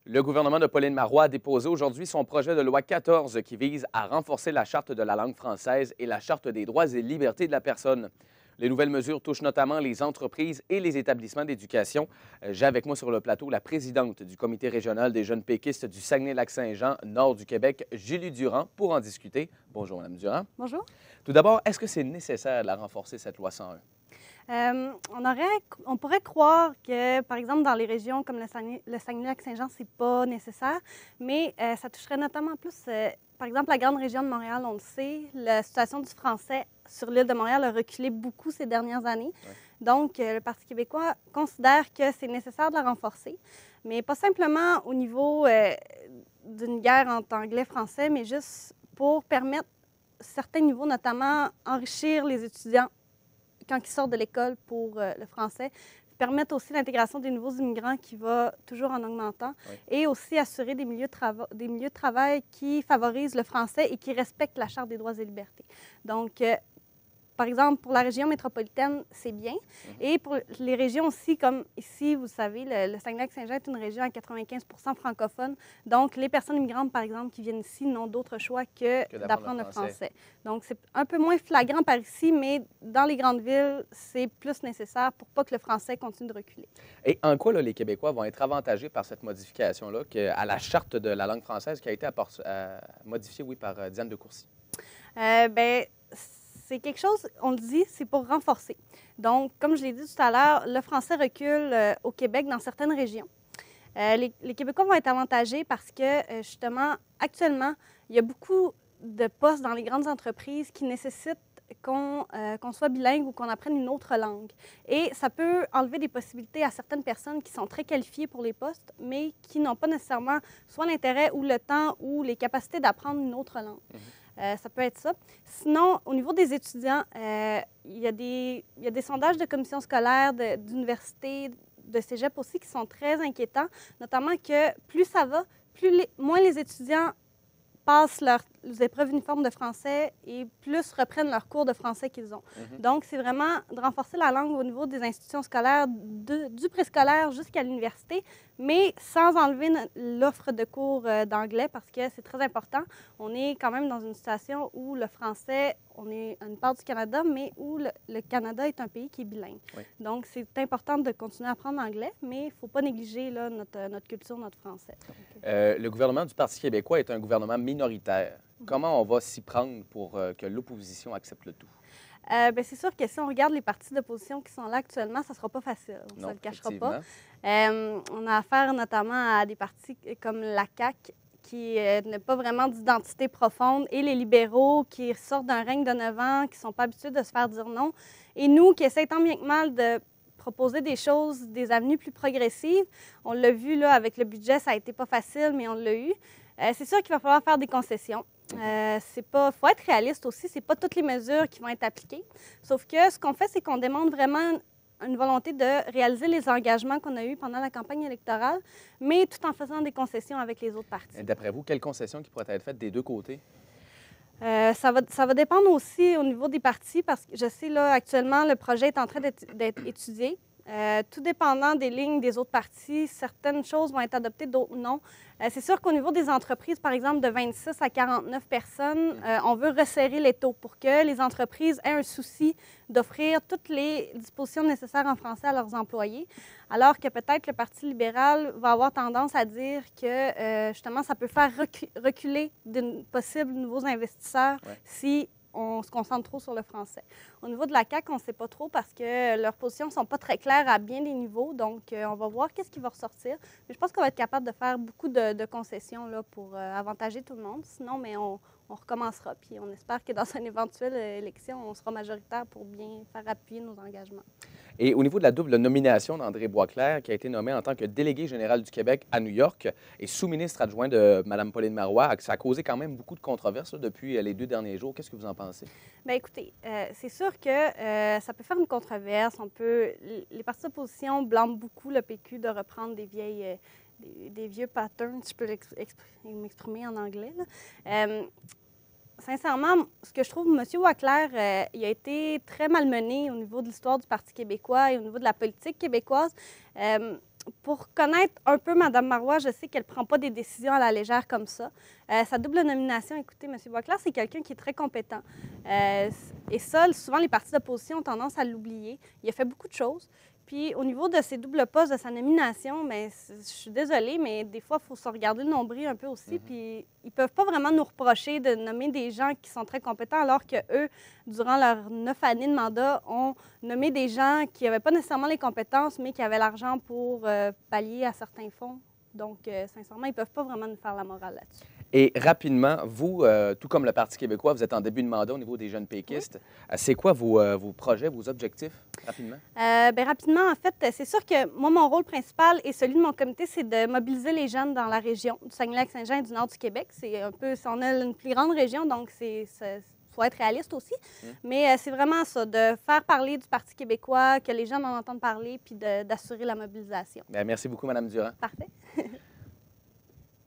Le gouvernement de Pauline Marois a déposé aujourd'hui son projet de loi 14 qui vise à renforcer la Charte de la langue française et la Charte des droits et libertés de la personne. Les nouvelles mesures touchent notamment les entreprises et les établissements d'éducation. J'ai avec moi sur le plateau la présidente du comité régional des jeunes péquistes du Saguenay-Lac-Saint-Jean, nord du Québec, Julie Durand, pour en discuter. Bonjour, Mme Durand. Bonjour. Tout d'abord, est-ce que c'est nécessaire de la renforcer, cette loi 101? On pourrait croire que, par exemple, dans les régions comme le Saguenay-Lac-Saint-Jean, c'est pas nécessaire, mais ça toucherait notamment plus, par exemple, la grande région de Montréal, on le sait, la situation du français sur l'île de Montréal a reculé beaucoup ces dernières années. Ouais. Donc, le Parti québécois considère que c'est nécessaire de la renforcer, mais pas simplement au niveau d'une guerre entre anglais et français, mais juste pour permettre certains niveaux, notamment enrichir les étudiants quand ils sortent de l'école pour le français, permettre aussi l'intégration des nouveaux immigrants qui va toujours en augmentant, Oui. et aussi assurer des milieux de travail qui favorisent le français et qui respectent la Charte des droits et libertés. Donc, par exemple, pour la région métropolitaine, c'est bien. Et pour les régions aussi, comme ici, vous savez, le Saguenay-Lac-Saint-Jean est une région à 95 francophone. Donc, les personnes immigrantes, par exemple, qui viennent ici n'ont d'autre choix que d'apprendre le français. Donc, c'est un peu moins flagrant par ici, mais dans les grandes villes, c'est plus nécessaire pour pas que le français continue de reculer. Et en quoi, là, les Québécois vont être avantagés par cette modification-là à la Charte de la langue française qui a été modifiée, oui, par Diane de Courcy? Bien, c'est quelque chose, on le dit, c'est pour renforcer. Donc, comme je l'ai dit tout à l'heure, le français recule au Québec dans certaines régions. Les Québécois vont être avantagés parce que, justement, actuellement, il y a beaucoup de postes dans les grandes entreprises qui nécessitent qu'on soit bilingue ou qu'on apprenne une autre langue. Et ça peut enlever des possibilités à certaines personnes qui sont très qualifiées pour les postes, mais qui n'ont pas nécessairement soit l'intérêt ou le temps ou les capacités d'apprendre une autre langue. Ça peut être ça. Sinon, au niveau des étudiants, il y a des sondages de commissions scolaires, d'universités, de cégep aussi qui sont très inquiétants, notamment que plus ça va, moins les étudiants passent leurs épreuves uniformes de français et plus reprennent leurs cours de français qu'ils ont. Donc, c'est vraiment de renforcer la langue au niveau des institutions scolaires, du préscolaire jusqu'à l'université, mais sans enlever l'offre de cours d'anglais parce que c'est très important. On est quand même dans une situation où le français, on est une part du Canada, mais où le Canada est un pays qui est bilingue. Oui. Donc, c'est important de continuer à apprendre l'anglais, mais il ne faut pas négliger là, notre culture, notre français. Le gouvernement du Parti québécois est un gouvernement minoritaire. Comment on va s'y prendre pour que l'opposition accepte le tout? Bien, c'est sûr que si on regarde les partis d'opposition qui sont là actuellement, ça ne sera pas facile. On ne se le cachera pas. On a affaire notamment à des partis comme la CAQ qui n'a pas vraiment d'identité profonde et les libéraux qui sortent d'un règne de 9 ans, qui ne sont pas habitués de se faire dire non. Et nous qui essayons tant bien que mal de proposer des choses, des avenues plus progressives. On l'a vu là, avec le budget, ça a été pas facile, mais on l'a eu. C'est sûr qu'il va falloir faire des concessions. Faut être réaliste aussi, c'est pas toutes les mesures qui vont être appliquées. Sauf que ce qu'on fait, c'est qu'on demande vraiment une volonté de réaliser les engagements qu'on a eus pendant la campagne électorale, mais tout en faisant des concessions avec les autres partis. D'après vous, quelles concessions qui pourraient être faites des deux côtés? Ça va dépendre aussi au niveau des partis parce que je sais, là, actuellement, le projet est en train d'être étudié. Tout dépendant des lignes des autres partis, certaines choses vont être adoptées, d'autres non. C'est sûr qu'au niveau des entreprises, par exemple, de 26 à 49 personnes, on veut resserrer les taux pour que les entreprises aient un souci d'offrir toutes les dispositions nécessaires en français à leurs employés, alors que peut-être le Parti libéral va avoir tendance à dire que, justement, ça peut faire reculer de possibles nouveaux investisseurs si on se concentre trop sur le français. Au niveau de la CAQ, on ne sait pas trop parce que leurs positions ne sont pas très claires à bien des niveaux. Donc, on va voir qu'est-ce qui va ressortir. Mais je pense qu'on va être capable de faire beaucoup de concessions là, pour avantager tout le monde. Sinon, mais on recommencera. Puis on espère que dans une éventuelle élection, on sera majoritaire pour bien faire appuyer nos engagements. Et au niveau de la double nomination d'André Boisclair, qui a été nommé en tant que délégué général du Québec à New York et sous-ministre adjoint de Mme Pauline Marois, ça a causé quand même beaucoup de controverses là, depuis les 2 derniers jours. Qu'est-ce que vous en pensez? Bien, écoutez, c'est sûr que ça peut faire une controverse. Les partis d'opposition blâment beaucoup le PQ de reprendre des vieux patterns, si je peux m'exprimer en anglais. Sincèrement, ce que je trouve, M. Boisclair, il a été très malmené au niveau de l'histoire du Parti québécois et au niveau de la politique québécoise. pour connaître un peu Mme Marois, je sais qu'elle ne prend pas des décisions à la légère comme ça. Sa double nomination, écoutez, M. Boisclair, c'est quelqu'un qui est très compétent. Et ça, souvent, les partis d'opposition ont tendance à l'oublier. Il a fait beaucoup de choses. Puis, au niveau de ses doubles postes, de sa nomination, bien, je suis désolée, mais des fois, il faut se regarder le nombril un peu aussi. Puis, ils ne peuvent pas vraiment nous reprocher de nommer des gens qui sont très compétents, alors qu'eux, durant leurs 9 années de mandat, ont nommé des gens qui n'avaient pas nécessairement les compétences, mais qui avaient l'argent pour pallier à certains fonds. Donc, sincèrement, ils ne peuvent pas vraiment nous faire la morale là-dessus. Et rapidement, vous, tout comme le Parti québécois, vous êtes en début de mandat au niveau des jeunes péquistes. Oui. C'est quoi vos projets, vos objectifs, rapidement? Bien, rapidement, en fait, c'est sûr que moi, mon rôle principal et celui de mon comité, c'est de mobiliser les jeunes dans la région du Saguenay-Lac-Saint-Jean et du nord du Québec. C'est un peu, on a une plus grande région, donc faut être réaliste aussi. Mais c'est vraiment ça, de faire parler du Parti québécois, que les gens en entendent parler, puis d'assurer la mobilisation. Bien, merci beaucoup, Mme Durand. Parfait.